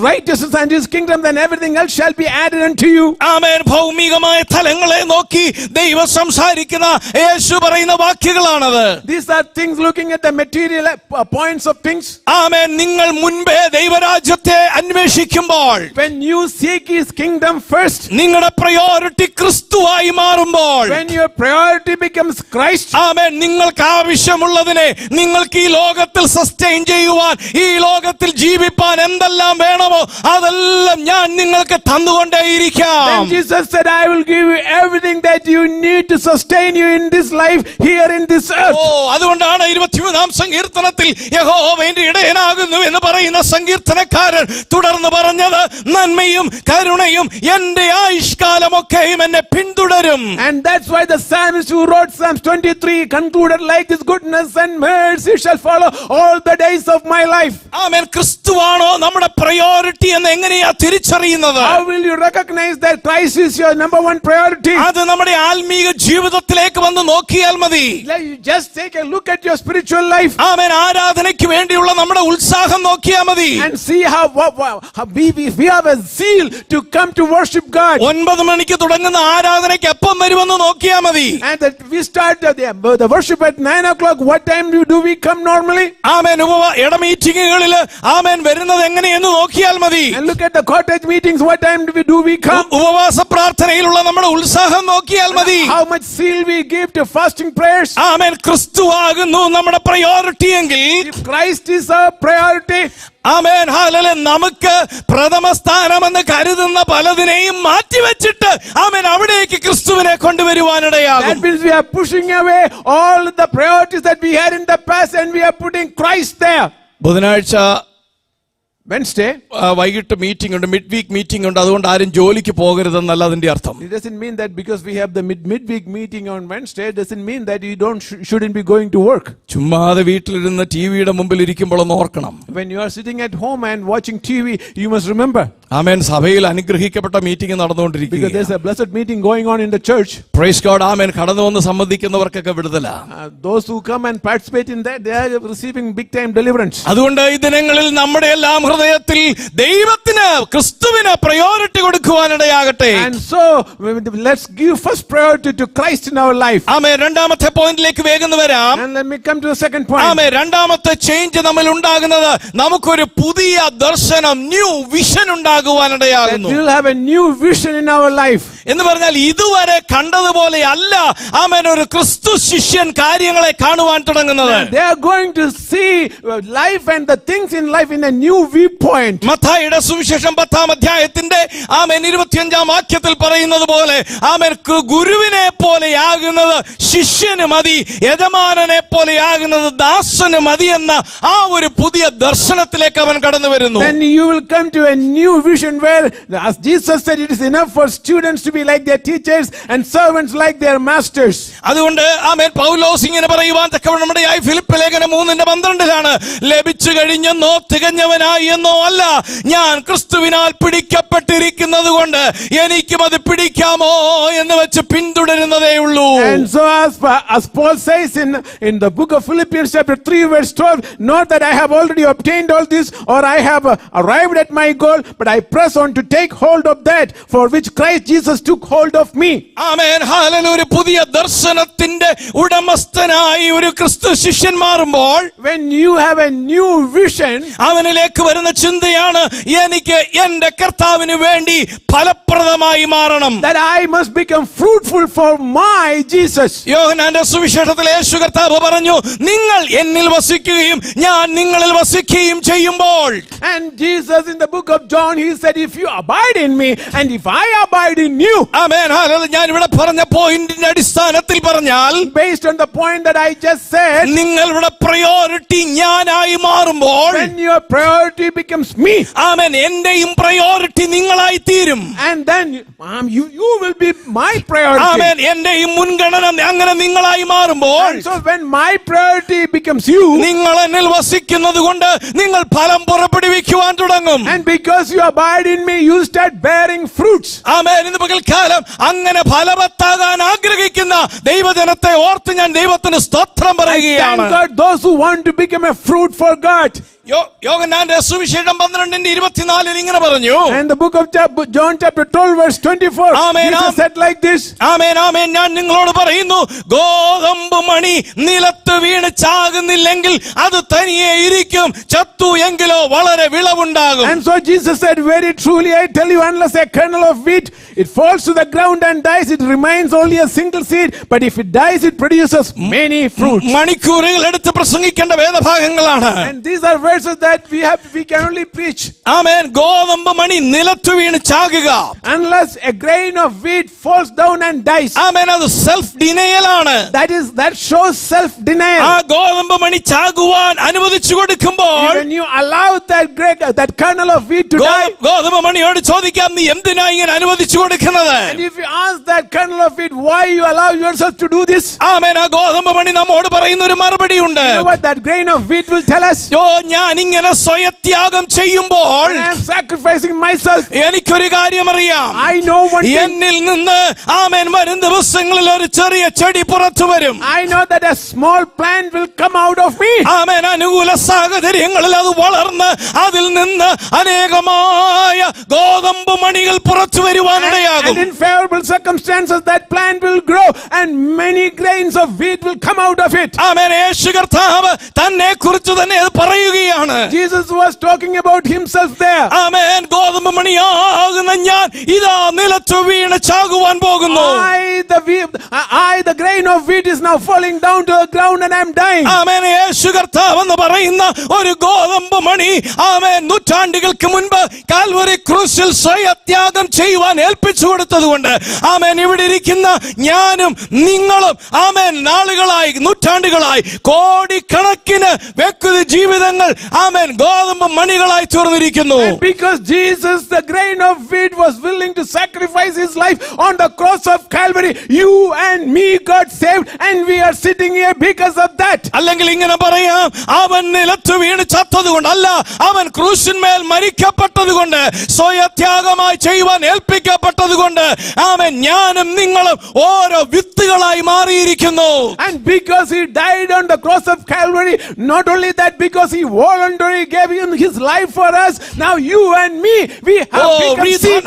righteousness and his kingdom, then everything else shall be added unto you. ആമേൻ, ഭൗമികമായ തലങ്ങളെ നോക്കി ദൈവം സംസാരിക്കുന്ന യേശു പറയുന്ന വാക്യങ്ങളാണത്. These are things looking at the material points of things. ആമേൻ, നിങ്ങൾ മുൻപേ ദൈവരാജ്യത്തെ അന്വേഷിക്കുമ്പോൾ, when you seek his kingdom first, നിങ്ങളുടെ priority ക്രിസ്തുവായി മാറുമ്പോൾ, when your priority becomes Christ, ആമേൻ, നിങ്ങൾക്ക് ആവശ്യമുള്ളതിനെ നിങ്ങൾക്ക് ഈ ലോകത്തിൽ സസ്റ്റെയിൻ ചെയ്യുവാൻ, ഈ ലോകത്തിൽ ജീവിപ്പാൻ എന്തെല്ലാം വേണമോ അതെല്ലാം ഞാൻ നിങ്ങൾക്ക് തന്നുകൊണ്ടേയിരിക്കാം. then Jesus said, I will give you everything that you need to sustain you in this life here in this earth. അതുകൊണ്ടാണ് 23-ാം സങ്കീർത്തനത്തിൽ യഹോവ എന്റെ ഇടയനാകുന്നു എന്ന് പറയുന്ന സങ്കീർത്തനക്കാരൻ തുടർന്ന് പറഞ്ഞത്, നന്മയും കരുണയും എന്റെ ആയുഷ്കാലമൊക്കെയും എന്നെ പിന്തുടരും. And that's why the psalmist who wrote Psalms 23 concluded like this, goodness and mercy shall follow all the days of my life. ആമേൻ, ക്രിസ്തുവാണോ നമ്മുടെ പ്രയോറിറ്റി എന്ന് എങ്ങനെയാ തിരിച്ചറിയുന്നത്? How will you recognize that Christ is your number one priority? അത് നമ്മുടെ ആത്മീയ ജീവിതത്തിലേക്ക് വന്ന് നോക്കിയാൽ മതി. Just take a look at your spiritual life. ആമേൻ, ആരാധനയ്ക്ക് വേണ്ടിയുള്ള നമ്മുടെ ഉത്സാഹം നോക്കിയാൽ മതി. And see how we have a zeal to come to worship God. 9 മണിക്ക് തുടങ്ങുന്ന ആരാധനയ്ക്ക് എപ്പം വരുമെന്ന് നോക്കിയാൽ മതി. And that we start the worship at 9 o'clock. What time do we come normally? ആമേൻ, ഇട മീറ്റിങ്ങുകളിൽ ആമേൻ വരുന്നത് എങ്ങനെയെന്ന് നോക്കിയാൽ മതി. And look at the cottage meetings. What time do we come? ഉപവാസ പ്രാർത്ഥനയിൽ പ്രാർത്ഥനയിലുള്ള നമ്മുടെ ഉത്സാഹം നോക്കിയാൽ മതി. How much zeal we give to fasting prayers. ആമേൻ. ക്രിസ്തുവാകുന്നു നമ്മുടെ പ്രയോറിറ്റി എങ്കിൽ, If Christ is our priority, amen, hallelujah, നമുക്ക് പ്രഥമ സ്ഥാനമെന്ന് കരുതുന്ന പലതിനെയും മാറ്റിവെച്ചിട്ട് ആമേൻ അവിടേക്ക് ക്രിസ്തുവിനെ കൊണ്ടുവരുവാനിടയാകും. that means we are pushing away all the priorities that we had in the past and we are putting Christ there. ബുധനാഴ്ച Wednesday, വൈകിട്ട് മീറ്റിംഗ് ഉണ്ട്, മിഡ് വീക്ക് മീറ്റിംഗ് ഉണ്ട്. അതുകൊണ്ട് ആരും ജോലിക്ക് പോകരുതെന്നല്ല അതിന്റെ അർത്ഥം. it doesn't mean that because we have the midweek meeting on Wednesday, it doesn't mean that you shouldn't be going to work. ചുമ്മാതെ വീട്ടിലിരുന്ന് ടിവിയുടെ മുമ്പിൽ ഇരിക്കുമ്പോൾ ഒന്ന് ഓർക്കണം. When you are sitting at home and watching TV, you must remember, ആമേൻ, സഭയിൽ അനുഗ്രഹിക്കപ്പെട്ട meeting because നടന്നുകൊണ്ടിരിക്കുകയാണ്. there's a blessed meeting going on in the church. Praise God. ആമേൻ. കടന്നു വന്ന് സംബന്ധിക്കുന്നവർക്കൊക്കെ വിടുതല. Those who come and participate in that, they are receiving big time deliverance. അതുകൊണ്ട് ഈ ദിനങ്ങളിൽ നമ്മുടെ എല്ലാം ഹൃദയത്തിൽ ദൈവത്തിന്, ക്രിസ്തുവിന് priority കൊടുക്കുവാനിടയാകട്ടെ. And so let's give first priority to Christ in our life. ആമേൻ. രണ്ടാമത്തെ പോയിന്റിലേക്ക് വേഗം വരാം. And let me come to the second point. ആമേൻ. രണ്ടാമത്തെ ചേഞ്ച് നമ്മൾ ഉണ്ടാകുന്നത് നമുക്കൊരു പുതിയ ദർശനം, new vision That ഉണ്ടാകുവാനിടയാകുന്നു. we will have a new vision in our life. എന്ന് പറഞ്ഞാൽ ഇതുവരെ കണ്ടതുപോലെ അല്ല ആമേൻ ഒരു ക്രിസ്തു ശിഷ്യൻ കാര്യങ്ങളെ കാണുവാൻ തുടങ്ങുന്നത്. They are going to see life and the things in life in a new viewpoint. മത്തായിയുടെ സുവിശേഷം 10-ാം അധ്യായത്തിന്റെ ആമേൻ 25-ാം വാക്യത്തിൽ പറയുന്നത് പോലെ ആമേൻ ഗുരുവിനെ പോലെയാകുന്നത് ശിഷ്യന് മതി, യജമാനനെ പോലെയാകുന്നത് ദാസന് മതി എന്ന ആ ഒരു പുതിയ ദർശനത്തിലേക്ക് അവൻ കടന്നു വരുന്നു. Then you will come to a new vision where, as Jesus said, it is enough for students to be like their teachers and servants like their masters. അതുകൊണ്ട് ആമേൻ പൗലോസ് ഇങ്ങനെ പറയുവാൻ തക്കവണ്ണമിടയായി ഫിലിപ്പ് ലേഖനം 3:12 ലഭിച്ചു കഴിഞ്ഞെന്നോ തികഞ്ഞവനായി എന്നോ അല്ല, ഞാൻ ക്രിസ്തുവിനാൽ പിടിക്കപ്പെട്ടിരിക്കുന്നത് കൊണ്ട് എനിക്കും അത് പിടിക്കാമോ എന്ന് വെച്ച് പിന്തുടരുന്നതേ ഉള്ളൂ. And so as Paul says in the book of Philippians chapter 3 verse 12, not that I have already obtained all this or I have arrived at my goal, but I press on to take hold of that for which Christ Jesus took hold of me. Amen. Hallelujah. ഒരു പുതിയ ദർശനത്തിന്റെ ഉടമസ്ഥനായി ഒരു ക്രിസ്തു ശിഷ്യൻ മാറുമ്പോൾ, When you have a new vision, അവനിലേക്ക് വരുന്ന ചിന്തയാണ് എനിക്ക് എന്റെ കർത്താവിന് വേണ്ടി ഫലപ്രദമായി മാറണം. that I must become fruitful for my Jesus. യോഹന്നാന്റെ സുവിശേഷത്തിൽ യേശു കർത്താവ് പറഞ്ഞു, നിങ്ങൾ എന്നിൽ വസിക്കുകയും ഞാൻ നിങ്ങളിൽ വസിക്കുകയും ചെയ്യുമ്പോൾ. And Jesus in the book of John, he said, if you abide in me and if I abide in you. Amen. Hallelujah. ഞാൻ ഇവിടെ പറഞ്ഞ പോയിന്റിന്റെ അടിസ്ഥാനത്തിൽ പറഞ്ഞാൽ, Based on the point that I just said, നിങ്ങളുടെ പ്രയോറിറ്റി ഞാനായി മാറുമ്പോൾ, when your priority becomes me, ആമേൻ, എന്റെയും പ്രയോറിറ്റി നിങ്ങളായി തീരും. and then you will be my priority. ആമേൻ. എന്റെയും മുൻഗണന അങ്ങനെ നിങ്ങളായി മാറുമ്പോൾ, And so when my priority becomes you, നിങ്ങൾ എന്നിൽ വസിക്കുന്നത് കൊണ്ട് നിങ്ങൾ ഫലം പുറപ്പെടുവിക്കുവാൻ തുടങ്ങും. and because you abide in me, you start bearing fruits. ആമേൻ. ഇന്ന് പകൽക്കാലം അങ്ങനെ ഫലവത്താകാൻ ആഗ്രഹിക്കുന്ന ദൈവജനത്തെ ഓർത്ത് ഞാൻ ദൈവത്തിന് സ്തോത്രം Thank പറയുകയാണ്. God, those who want to become a fruit for God. യോഹന്നാന്റെ സുവിശേഷം 12:24 ഇങ്ങനെ പറഞ്ഞു. And the book of John chapter 12 verse 24, Amen. Jesus said like this. ആമേൻ. ആമേൻ. ഞാൻ നിങ്ങളോട് പറയുന്നു, ഗോതമ്പ് മണി നിലത്ത് വീണ് ചാകുന്നില്ലെങ്കിൽ അത് തനിയെ ഇരിക്കും, ചത്തു എങ്കിലോ വളരെ വിളവുണ്ടാകും. And so Jesus said, very truly I tell you, unless a kernel of wheat it falls to the ground and dies, it remains only a single seed, but if it dies it produces many fruits. മണിക്കൂറുകൾ എടുത്ത് പ്രസംഗിക്കേണ്ട വേദഭാഗങ്ങളാണ്. And these are verses that we can only preach. ആമേൻ. ഗോതമ്പ് മണി നിലത്ത് വീണ് ചാകുക, Unless a grain of wheat falls down and dies. ആമേൻ, അത് self denial ആണ്. That shows self denial. ആ ഗോതമ്പ് മണി ചാകുവാൻ അനുവദിച്ചു കൊടുക്കുമ്പോൾ, When you allow that kernel of wheat to die, ഗോതമ്പ് മണിയോട് ചോദിക്കാം, നീ എന്തിനാ ഇങ്ങനെ അനുവദിച്ചു കൊടുക്കുന്നത്? and if you ask that kernel of wheat, why you allow yourself to do this? ആമേൻ. ആ ഗോതമ്പ് മണി നമ്മോട് പറയുന്ന ഒരു മറുപടി ഉണ്ട്. You know what that grain of wheat will tell us? ഞാൻ ഇങ്ങനെ സ്വയത്യാഗം ചെയ്യുമ്പോൾ When I am sacrificing myself, എനിക്കൊരു കാര്യം അറിയാം. I know one thing. എന്നിൽ നിന്ന് ആമേൻ വരും ദിവസങ്ങളിൽ ഒരു ചെറിയ ചെടി പുറത്തു വരും. I know that a small plant will come out of me. ആമേൻ. അനുകൂല സാഹചര്യങ്ങളിൽ അത് വളർന്ന് അതിൽ നിന്ന് അനേകമായ ഗോതമ്പ് മണികൾ പുറത്തു വരുവാനിടയാകും. And in favorable circumstances that plant will grow and many grains of wheat will come out of it. ആമേൻ. യേശു കർത്താവ് തന്നെ കുറിച്ച് തന്നെ പറയുകയാണ്. പറയുകയാണ്. Jesus was talking about himself there. ആമേൻ. ഗോതമ്പ് മണിയാകുന്ന ഞാൻ ഇതാ നിലത്തു വീണ് ചാകുവാൻ പോകുന്നു. I, the grain of wheat, is now falling down to the ground and I'm dying. ആമേൻ. യേശു കർത്താവ് എന്ന് പറയുന്ന ഒരു ഗോതമ്പ് മണി ആമേൻ നൂറ്റാണ്ടുകൾക്ക് മുൻപ് കാൽവരി ക്രൂശിൽ സ്വയത്യാഗം ചെയ്യുവാൻ ഏൽപ്പിച്ചു കൊടുത്തതുകൊണ്ട് ആമേൻ ഇവിടെ ഇരിക്കുന്ന ഞാനും നിങ്ങളും ആമേൻ നാളുകളായി നൂറ്റാണ്ടുകളായി കോടിക്കണക്കിന് വ്യക്തി ജീവിതങ്ങൾ ആമേൻ ഗോതമ്പ് മണികളായി തീർന്നിരിക്കുന്നു. Because Jesus, the grain of wheat, was willing to sacrifice his life on the cross of Calvary, you and me got saved and we are sitting here because of that. അല്ലെങ്കിൽ ഇങ്ങനെ പറയാം, അവൻ നിലത്ത് വീണ് ചത്തതുകൊണ്ട് അല്ല, അവൻ ക്രൂശിന്മേൽ മരിക്കപ്പെട്ടതുകൊണ്ട് സ്വയത്യാഗമായി ചെയ്യുവാൻ ഏൽപ്പിക്കപ്പെട്ടതുകൊണ്ട് ആമേൻ ഞാനും നിങ്ങളും ഓരോ വിത്തുകളായി മാറിയിരിക്കുന്നു. And because he died on the cross of Calvary, not only that, because he voluntarily gave him his life for us, now you and me, we have become seeds.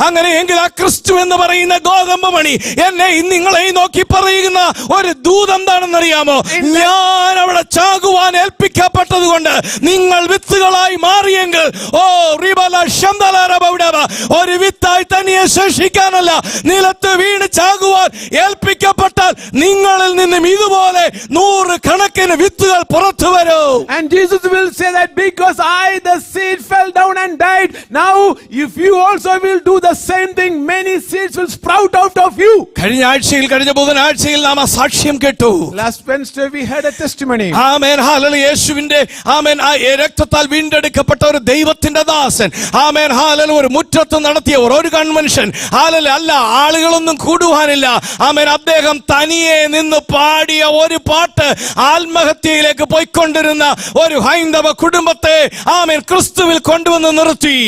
അങ്ങനെയെങ്കിൽ ആ ക്രിസ്തു എന്ന് പറയുന്ന ഗോതമ്പ് മണി എന്നെ നിങ്ങളെ നോക്കി പറയുന്ന ഒരു ദൂത് എന്താണെന്നറിയാമോ? ഞാൻ അവിടെ ചാകുവാൻ ഏൽപ്പിക്കപ്പെട്ടത് കൊണ്ട് നിങ്ങൾ വിത്തുകളായി മാറിയെങ്കിൽ ഒരു വിത്തായി തനിയെ ശേഷിക്കാനല്ല, നിലത്ത് വീണ് ചാകുവാൻ ഏൽപ്പിക്കപ്പെട്ടാൽ നിങ്ങളിൽ നിന്നും ഇതുപോലെ 100 കണക്കിന് വിത്തുകൾ പുറത്തു വരും. And Jesus will say that because I, the seed, fell down and died, now if you also will do the same thing, many seeds will sprout out of you. കഴിഞ്ഞ ബുധനാഴ്ചയിൽ നാം ആ സാക്ഷ്യം കേട്ടു. Last Wednesday we had a testimony. Amen. Hallelujah. യേശുവിന്റെ ആമേൻ ആ രക്തത്താൽ വീണ്ടെടുക്കപ്പെട്ട ഒരു ദൈവത്തിന്റെ ദാസൻ ആമേൻ ഹല്ലേലൂയ ഒരു മുറ്റത്ത് നടത്തിയ ഒരു കൺവെൻഷൻ ഹല്ലേലൂയ അല്ല, ആളുകളൊന്നും കൂടുവാനില്ല. ആമേൻ. അദ്ദേഹം തനിയെ നിന്ന് പാടിയ ഒരു പാട്ട് ആത്മഹത്യയിലേക്ക് പോയിക്കൊണ്ടിരുന്ന ഒരു ഹൈന്ദവ കുടുംബത്തെ ആമേൻ ക്രിസ്തുവിൽ കൊണ്ടുവന്ന് നിർത്തി.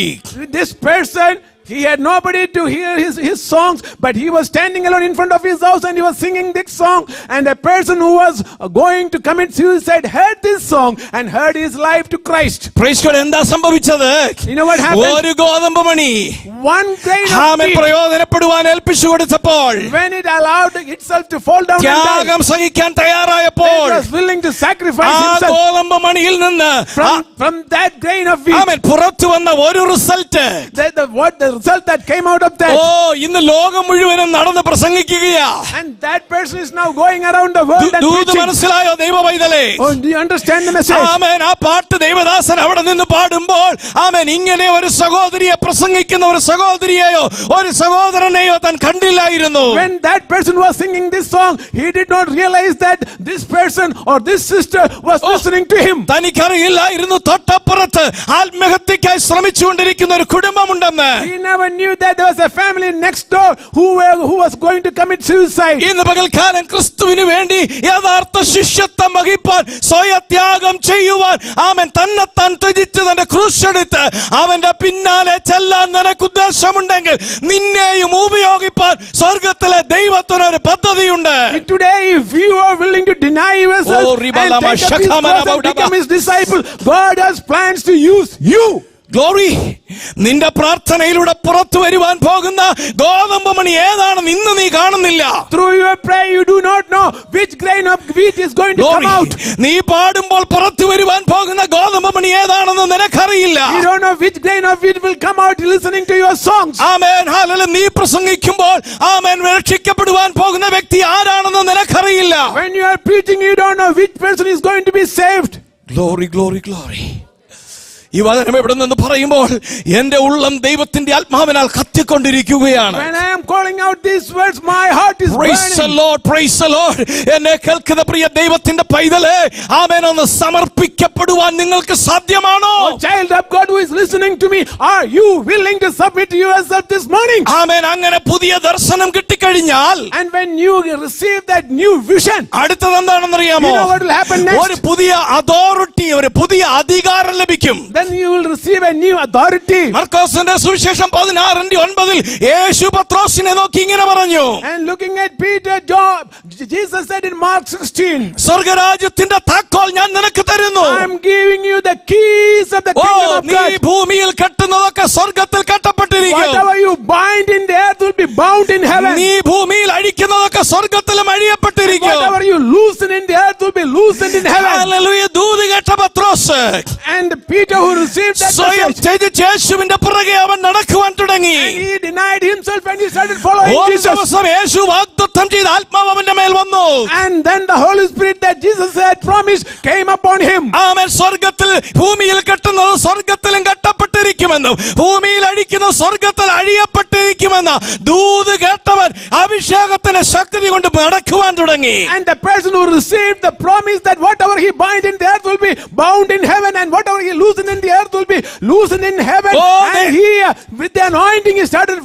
This person, he had nobody to hear his songs, but he was standing alone in front of his house and he was singing this song, and a person who was going to commit suicide heard this song and heard his life to Christ. Praise God. എന്താ സംഭവിച്ചത്? You know what happened? ഒരു ഗോതമ്പ് മണി one grain of ആമേൻ പ്രയോജനപ്പെടുവാൻ ഏൽപ്പിച്ചു കൊടുത്തപ്പോൾ, when it allowed itself to fall down and die, ത്യാഗം സഹിക്കാൻ തയ്യാറായപ്പോൾ, it was willing to sacrifice ആ himself. ഗോതമ്പ് മണിയിൽ നിന്ന് From that grain of wheat, ആമേൻ പുറത്തു വന്ന ഒരു result, the result that came out of that. ഇന്ന് ലോകം മുഴുവനും നടന്ന് പ്രസംഗിക്കുകയാ. And that person is now going around the world and preaching. മനസ്സിലായോ ദൈവവൈതലേ? Oh, do you understand the message? ആമേൻ. ആ പാട്ട് ദൈവദാസൻ അവിടെ നിന്ന് പാടുമ്പോൾ ആമേൻ ഇങ്ങനെ ഒരു സഹോദരിയെ പ്രസംഗിക്കുന്ന ഒരു സഹോദരിയെയോ ഒരു സഹോദരനെയോ താൻ കണ്ടില്ലായിരുന്നു. When that person was singing this song, he did not realize that this person or this sister was listening to him. തനിക്കറിയില്ലായിരുന്നു തൊട്ടപ്പുറത്ത് ആത്മഹത്യക്കായി ശ്രമിച്ചുകൊണ്ടിരിക്കുന്ന ഒരു കുടുംബമുണ്ടെന്ന്. He never knew that there was a family next door who was going to commit suicide. ഇന്ന് പകൽക്കാലം ക്രിസ്തുവിന് വേണ്ടി യഥാർത്ഥ ശിഷ്യത്വം വഹിപ്പാൻ സ്വയത്യാഗം ചെയ്യുവാൻ ആമേൻ തന്നെത്താൻ ത്യജിച്ച് തന്റെ ക്രൂശെടുത്ത് അവന്റെ പിന്നാലെ ചെല്ലാൻ നിനക്ക് ഉദ്ദേശമുണ്ടെങ്കിൽ നിന്നെയും ഉപയോഗിപ്പാൻ സ്വർഗത്തിലെ ദൈവത്തിന് ഒരു പദ്ധതിയുണ്ട്. Today, if you are willing to deny yourself and take up his cross and become his disciple, God has plans to use you. Glory. നിന്റെ പ്രാർത്ഥനയിലൂടെ പുറത്തു വരുവാൻ പോകുന്ന ഗോതമ്പ് മണി ഏതാണെന്ന് ഇന്ന് നീ കാണുന്നില്ല. Through your prayer you do not know which grain of wheat is going to come out. നീ പാടുമ്പോൾ പുറത്തു വരുവാൻ പോകുന്ന ഗോതമ്പ് മണി ഏതാണെന്ന് നിനക്കറിയില്ല. You don't know which grain of wheat will come out listening to your songs. Amen. Hallelujah. നീ പ്രസംഗിക്കുമ്പോൾ ആമേൻ രക്ഷിക്കപ്പെടുവാൻ പോകുന്ന വ്യക്തി ആരാണെന്ന് നിനക്കറിയില്ല. When you are preaching, you don't know which person is going to be saved. Glory, glory, glory. ഈ വചനം എവിടെ നിന്ന് പറയുമ്പോൾ എന്റെ ഉള്ളം ദൈവത്തിന്റെ ആത്മാവിനാൽ കത്തിക്കൊണ്ടിരിക്കുകയാണ്. When I am calling out these words, my heart is Praise the burning. Lord, praise the Lord. എന്നെ കേൾക്കുന്ന പ്രിയ ദൈവത്തിന്റെ പൈതലേ, ആമേൻ, ഒന്ന് സമർപ്പിക്കപ്പെടുവാൻ നിങ്ങൾക്ക് സാധ്യമാണോ? Oh, child of God who is listening to me, are you willing to submit yourself this morning? ആമേൻ. അങ്ങനെ പുതിയ ദർശനം കിട്ടിക്കഴിഞ്ഞാൽ, and when you receive that new vision, അടുത്തത് എന്താണെന്നറിയാമോ? you know what will happen next? ഒരു പുതിയ അതോറിറ്റി, ഒരു പുതിയ അധികാരം ലഭിക്കും. Then you will receive a new authority. മർക്കോസിന്റെ സുവിശേഷം 16:9 യേശു പത്രോസിനെ നോക്കി ഇങ്ങനെ പറഞ്ഞു. And looking at Peter, John, Jesus said in Mark 16, സ്വർഗ്ഗരാജ്യത്തിന്റെ താക്കോൽ ഞാൻ നിനക്ക് തരുന്നു. I am giving you the keys of the kingdom of നീ God. ഭൂമിയിൽ കെട്ടുന്നതൊക്കെ സ്വർഗ്ഗത്തിൽ കെട്ടപ്പെട്ടിരിക്കും. Whatever you bind in the earth will be bound in heaven. നീ ഭൂമിയിൽ അഴിക്കുന്നതൊക്കെ സ്വർഗ്ഗത്തിലും അഴിയപ്പെട്ടിരിക്കും. Whatever you loosen in the earth will be loosened in heaven. Hallelujah. ദൂത് കേട്ടപ്പോൾ പത്രോസ് And Peter, who received that സ്വയം message, ത്യജിച്ച് യേശുവിന്റെ പുറകെ അവൻ നടക്കുവാൻ തുടങ്ങി. and he denied himself and he started following ഒരു Jesus. ദിവസം യേശു വാഗ്ദത്തം ചെയ്ത ആത്മാവ് അവന്റെ മേൽ വന്നു. And then the Holy Spirit that Jesus had promised came upon him. ആമേൻ. സ്വർഗത്തിൽ ഭൂമിയിൽ കെട്ടുന്നത് സ്വർഗത്തിലും കെട്ടപ്പെട്ടിരിക്കുമെന്നും ഭൂമിയിൽ അഴിക്കുന്നത് സ്വർഗത്തിൽ അഴിയപ്പെട്ടിരിക്കുമെന്ന ദൂത് കേട്ടവൻ അഭിഷേകത്തിന്റെ ശക്തി കൊണ്ട് നടക്കുവാൻ തുടങ്ങി. And the person who received the promise that whatever he bind in the earth will be bound in heaven, and whatever he loosen in the earth will be loosened in heaven. Oh, And he, with the anointing, he started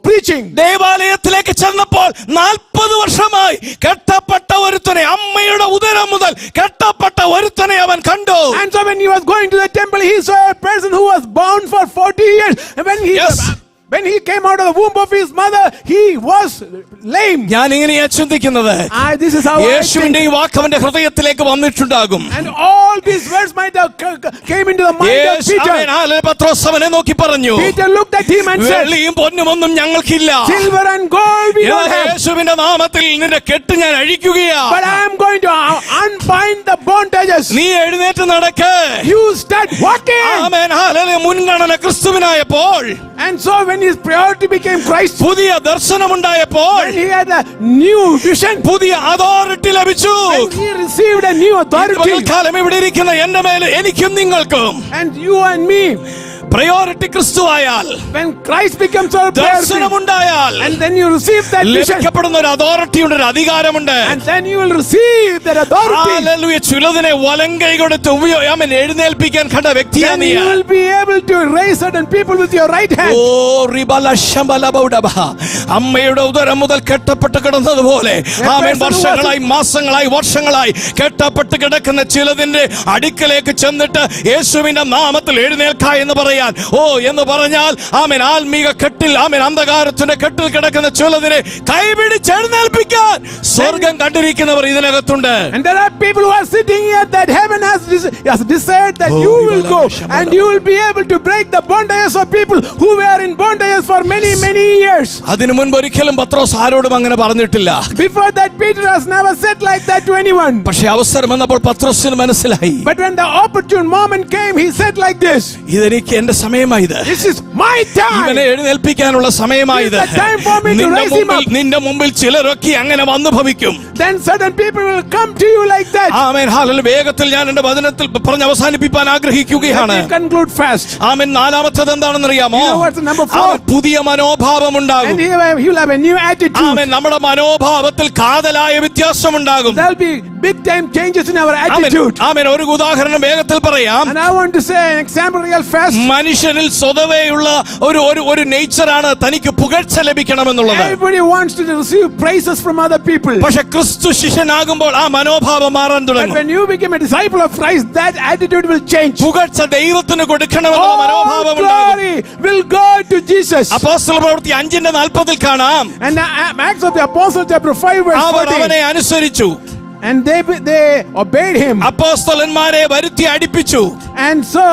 preaching. ദേവാലയത്തിലേക്ക് ചെന്നപ്പോൾ 40 വർഷമായി കെട്ടപ്പെട്ട ഒരുത്തനെ, അമ്മയുടെ ഉദരം മുതൽ കെട്ടപ്പെട്ട ഒരുത്തനെ അവൻ കണ്ടു. And so when he was going to the temple, he saw a person who was bound for 40 years. And when he came out of the womb of his mother, he was lame. ഞാൻ ഇങ്ങനെയാ ചിന്തിക്കുന്നത്, This is how I think. യേശുവിന്റെ ഈ വാക്ക് അവന്റെ ഹൃദയത്തിലേക്ക് വന്നിട്ടുണ്ടാകും. And all these words might have came into the mind of Peter. പത്രോസ് അവനെ നോക്കി പറഞ്ഞു, Peter looked at him and said, വെള്ളിയും പൊന്നുമൊന്നും ഞങ്ങൾക്കില്ല, silver and gold we don't have, യേശുവിന്റെ നാമത്തിൽ നിന്റെ കെട്ട് ഞാൻ അഴിക്കുകയാ. but I am going to unbind the bondages. നീ എഴുന്നേറ്റ് നടക്ക്. You start walking. Amen. Hallelujah. മുൻഗണന ക്രിസ്തുവിനായപ്പോൾ, And so when his priority became Christ, പുതിയ ദർശനമുണ്ടായപ്പോൾ, when he had a new vision, പുതിയ അതോറിറ്റി ലഭിച്ചു. when he received a new authority, കാലം ഇവിടെ ഇരിക്കുന്ന എന്റെ മേൽ എനിക്കും നിങ്ങൾക്കും and you and me, priority ക്രിസ്തുവായാൽ, when Christ becomes our priority, ദർശനമുണ്ടായാൽ, and then you receive that vision, ലഭിക്കപ്പെടുന്ന ഒരു അതോറിറ്റി ഉണ്ട്, ഒരു അധികാരമുണ്ട്. and then you will receive that authority. ഹല്ലേലൂയ. ചിലതിനെ വലങ്കൈ കൊടുത്ത് അവൻ എഴുന്നേൽപ്പിക്കാൻ കണ്ട വ്യക്തിയാണ് Then നീ. you will be able to raise certain people with your right hand. ഓ റിബല ശംബലബൗഡബ. അമ്മയുടെ ഉദരം മുതൽ കെട്ടപ്പെട്ട് കിടന്നതുപോലെ ആമേൻ വർഷങ്ങളായി, മാസങ്ങളായി, വർഷങ്ങളായി കെട്ടപ്പെട്ട് കിടക്കുന്ന ചിലതിന്റെ അടുക്കലേക്ക് ചെന്നിട്ട് യേശുവിന്റെ നാമത്തിൽ എഴുന്നേൽക്ക എന്ന് പറയാൻ, ഓ എന്ന് പറഞ്ഞാൽ ആമേൻ ആത്മീക കെട്ടിൽ, ആമേൻ അന്ധകാരത്തിന്റെ കെട്ടിൽ കിടക്കുന്ന ചിലതിനെ കൈപിടിച്ച് എഴുന്നേൽപ്പിക്കാൻ സ്വർഗം കണ്ടിരിക്കുന്നവർ ഇതിനകത്തുണ്ട്. And there are people who are sitting here that heaven has decided that you will go and you will be able to break the bondages of people who were in bondages for many, many years. അതിനു മുൻപ് ഒരിക്കലും പത്രോസ് ആരോടും അങ്ങനെ പറഞ്ഞിട്ടില്ല. Before that, Peter has never said like that to anyone. പക്ഷേ അവസരം വന്നപ്പോൾ പത്രോസിന് മനസ്സിലായി, But when the opportune moment came, he said like this, ഇതെനിക്ക് എന്റെ സമയമായത്, this is my time. ഇവനെ എഴുന്നേൽപ്പിക്കാനുള്ള സമയമായത്. This is the time for me to raise him up. നിന്റെ മുമ്പിൽ ചിലരൊക്കെ അങ്ങനെ വന്നു ഭവിക്കും. Then certain people will come to you like that. Amen. Hallelujah. വേഗത്തിൽ ഞാൻ എന്റെ വചനത്തിൽ പറഞ്ഞ് അവസാനിപ്പിക്കാൻ ആഗ്രഹിക്കുകയാണ്. Let me conclude fast. ആമേൻ. നാലാമത്തേത് എന്താണെന്ന് അറിയാമോ? You know what's number 4? പുതിയ മനോഭാവം ഉണ്ടാകും. And he will have a new attitude. ആമേൻ. നമ്മുടെ മനോഭാവത്തിൽ കാതലായ വ്യത്യാസം ഉണ്ടാകും. There'll be big time changes in our attitude. ആമേൻ. ഒരു ഉദാഹരണം വേഗത്തിൽ പറയാം. And I want to say an example real fast. മനുഷ്യനിൽ സ്വതവേയുള്ള ഒരു നേച്ചറാണ് തനിക്ക് പുകഴ്ച ലഭിക്കണമെന്നുള്ളത്. Everybody wants to receive praises from other people. പക്ഷെ ക്രിസ്തു ശിഷ്യനാകുമ്പോൾ ആ മനോഭാവം മാറാൻ But തുടങ്ങും. when you become a disciple of Christ, that attitude will change. പുകഴ്ച ദൈവത്തിന് കൊടുക്കണമെന്നുള്ള All മനോഭാവം ഉണ്ടാകും. glory will go to Jesus. അപ്പോസ്തല പ്രവൃത്തി 5:40 കാണാം, And Acts of the Apostles chapter 5 verse അവർ 14. അവനെ അനുസരിച്ചു, And they obeyed him. അപ്പോസ്തലന്മാരെ വരുത്തി അടിപ്പിച്ചു. And so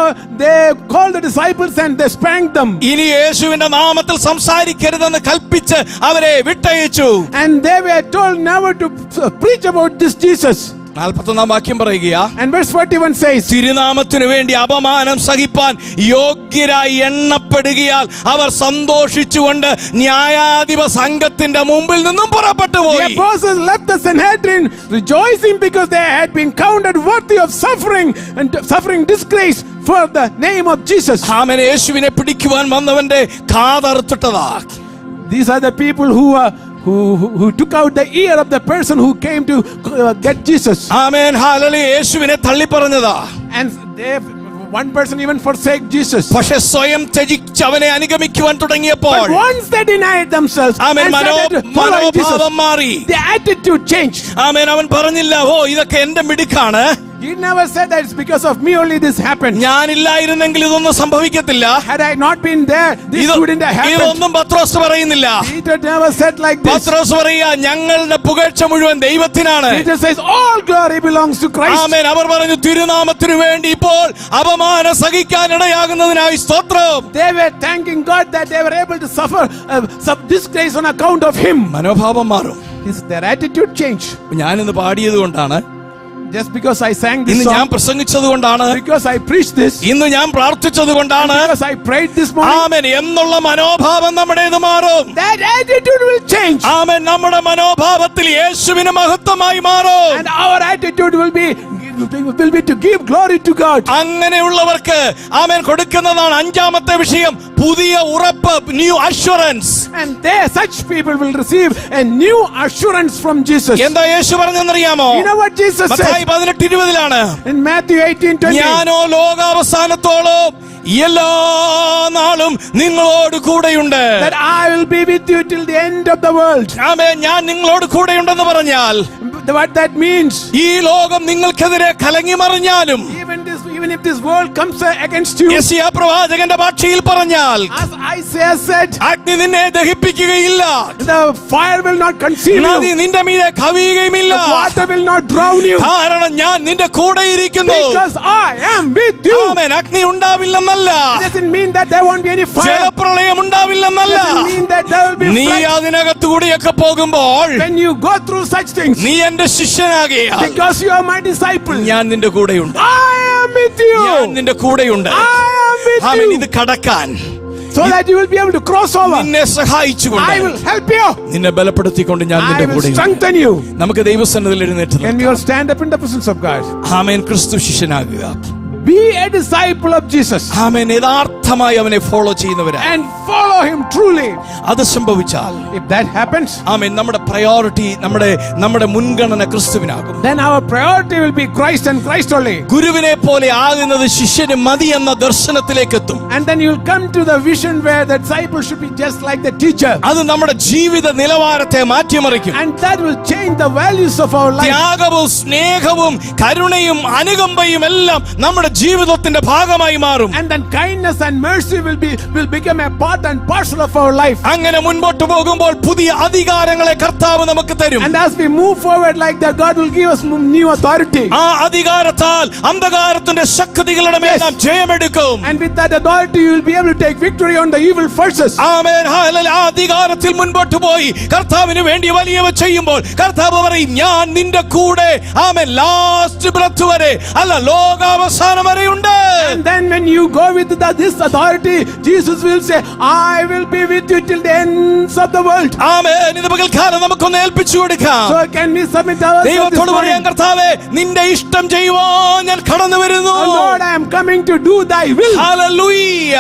they called the disciples and they spanked them. ഇനി യേശുവിന്റെ നാമത്തിൽ സംസാരിക്കരുതെന്ന് കൽപ്പിച്ച് അവരെ വിട്ടയച്ചു. And they were told never to preach about this Jesus. 41 വാക്യം പറയുകയാ, And verse 41 says, തിരുനാമത്തിനു വേണ്ടി അപമാനം സഹിപ്പാൻ യോഗ്യരായി എണ്ണപ്പെടുകയാൽ അവർ സന്തോഷിച്ചുകൊണ്ട് ന്യായാധിപ സംഘത്തിന്റെ മുമ്പിൽ നിന്നും പുറപ്പെട്ടു the പോയി. apostles left the Sanhedrin rejoicing because they had been counted worthy of suffering and suffering disgrace for the name of Jesus. ആമേൻ. യേശുവിനെ പിടിക്കുവാൻ വന്നവന്റെ കാതറുത്തിട്ടതാ. These are the people who took out the ear of the person who came to get Jesus. Amen. Hallelujah. യേശുവിനെ തള്ളിപ്പറഞ്ഞതാ. And one person even forsake Jesus. പക്ഷെ സ്വയം ത്യജിച്ച് അവനെ അനുഗമിക്കുവാൻ തുടങ്ങിയപ്പോൾ But once they denied themselves and amen started following Jesus, മനോഭാവം മാറി. the attitude changed. ആമേൻ. അവൻ പറഞ്ഞില്ല, ഓ ഇതൊക്കെ എന്റെ മിടുക്കാണ്, He never said that it's because of me only this happened. ഞാനില്ലായിരുന്നെങ്കിൽ ഇതൊന്നും സംഭവിക്കത്തില്ല. Had I not been there, this wouldn't have happened. ഇതൊന്നും പത്രോസ് പറയുന്നില്ല. Peter never said like this. പത്രോസ് പറയാ, ഞങ്ങളുടെ പുകഴ്ച മുഴുവൻ ദൈവത്തിനാണ്. Peter says all glory belongs to Christ. ആമേൻ. അവർ പറഞ്ഞു, തിരുനാമത്തിനു വേണ്ടി ഇപ്പോൾ അപമാനം സഹിക്കാൻ ഇടയാകുന്നതിനായി സ്തോത്രം. They were thanking God that they were able to suffer some disgrace on account of him. മനോഭാവം മാറും. Their attitude changed. ഞാനിന്ന് പാടിയത് കൊണ്ടാണ് just because I sang this ഇന്ന് ഞാൻ song, പ്രസംഗിച്ചത് കൊണ്ടാണ്, because I preached this, ഇന്ന് ഞാൻ പ്രാർത്ഥിച്ചത് കൊണ്ടാണ്, because I prayed this morning, ആമേൻ എന്നുള്ള മനോഭാവം നമ്മുടേത് മാറും. that attitude will change. ആമേൻ നമ്മുടെ മനോഭാവത്തിൽ യേശുവിന് മഹത്വമായി മാറും. And our attitude will be to give glory to God. അങ്ങനെയുള്ളവർക്ക് ആമേൻ കൊടുക്കുന്നതാണ് അഞ്ചാമത്തെ വിഷയം, പുതിയ ഉറപ്പ്, new assurance. And such people will receive a new assurance from Jesus. എന്താ യേശു പറഞ്ഞെന്നറിയാമോ? You know what Jesus Mathai said 18:20 in Matthew 18:20? ഞാനോ ലോകാവസാനത്തോളം എല്ലാ നാളും നിങ്ങളോട് കൂടെയുണ്ട്. That I will be with you till the end of the world. ആമേൻ. ഞാൻ നിങ്ങളോട് കൂടെയുണ്ടെന്ന് പറഞ്ഞാൽ What that means, ഈ ലോകം നിങ്ങൾക്കെതിരെ കലങ്ങി മറിഞ്ഞാലും, even if this world comes against you, യെശയ്യാ പ്രവാചകന്റെ ഭാഷയിൽ പറഞ്ഞാൽ, as Isaiah said, അഗ്നി നിന്നെ ദഹിപ്പിക്കുകയില്ല, the fire will not consume നദി you, നിന്റെ മീതെ കവിയുകയുമില്ല, the water will not drown you, കാരണം ഞാൻ നിന്റെ കൂടെ ഇരിക്കുന്നു. because I am with you. ആമേൻ. അഗ്നി ഉണ്ടാവില്ലെന്നല്ല, It doesn't mean that there won't be any fire. ജലപ്രളയം ഉണ്ടാവില്ലെന്നല്ല, It doesn't mean that there will be നീ flood. അതിനകത്തുകൂടിയൊക്കെ പോകുമ്പോൾ When you go through such things, നീ എന്റെ ശിഷ്യനാകിയാൽ because you are my disciple, ഞാൻ നിന്റെ കൂടെയുണ്ട്, I am with ഞാൻ you. നിന്റെ കൂടെയുണ്ട്. I am with amen. you. ഇത് കടക്കാൻ So that you will be able to cross over. നിന്നെ സഹായിച്ചുകൊണ്ട്, I will help you. നിന്നെ ബലപ്പെടുത്തിക്കൊണ്ട് ഞാൻ I നിന്റെ will കൂടെയുണ്ട്. strengthen you. നമുക്ക് ദൈവസന്നിധിയിൽ എഴുന്നേറ്റ് Can we all stand up in the presence of God? ആമേൻ. ക്രിസ്തു ശിഷ്യനാകുക. Be a disciple of Jesus ആമേൻ. യഥാർത്ഥമായി അവനെ follow ചെയ്യുന്നവരാ. and follow him truly. അത് സംഭവിച്ചാൽ If that happens, ആമേൻ നമ്മുടെ പ്രയോറിറ്റി, നമ്മുടെ മുൻഗണന ക്രിസ്തുവിനാകും. then our priority will be Christ and Christ only. ഗുരുവിനെ പോലെ ആകുന്നത് ശിഷ്യന് മതി എന്ന ദർശനത്തിലേക്ക് എത്തും. And then you'll come to the vision where the disciple should be just like the teacher. അത് നമ്മുടെ ജീവിത നിലവാരത്തെ മാറ്റിമറിക്കും. And that will change the values of our life. ത്യാഗവും സ്നേഹവും കരുണയും അനുകമ്പയും എല്ലാം നമ്മുടെ ജീവിതത്തിന്റെ ഭാഗമായി മാറും. And then kindness and mercy will become a part and parcel of our life. അങ്ങനെ മുൻപോട്ട് പോകുമ്പോൾ പുതിയ അധികാരങ്ങളെ കർത്താവ് നമുക്ക് തരും. And as we move forward like that, God will give us new authority. ആ അധികാരത്താൽ അന്ധകാരത്തിന്റെ ശക്തികളുടെ മേൽ നാം ജയമെടുക്കും. And with that authority, you will be able to take victory on the evil forces. Amen. Hallelujah. ആ അധികാരത്തിൽ മുൻപോട്ട് പോയി കർത്താവിന് വേണ്ടി വലിയവ ചെയ്യുമ്പോൾ കർത്താവ് പറയും, ഞാൻ നിന്റെ കൂടെ. ആമേൻ. ലാസ്റ്റ് ബ്രത്ത് വരെ, അല്ല ലോകാവസാനം വരെ ഉണ്ട്. And then when you go with this authority, Jesus will say, I will be with you till the ends of the world. ആമേൻ. ഇത് പകൽക്കാലം നമുക്കൊന്ന് ഏൽപ്പിച്ചു കൊടുക്കാം. So can we submit ourselves this ദൈവത്തോട് പറയാം, morning? കർത്താവേ നിന്റെ ഇഷ്ടം ചെയ്യുവാൻ ഞാൻ കടന്നു വരുന്നു. Oh Lord, I am coming to do thy will. Hallelujah.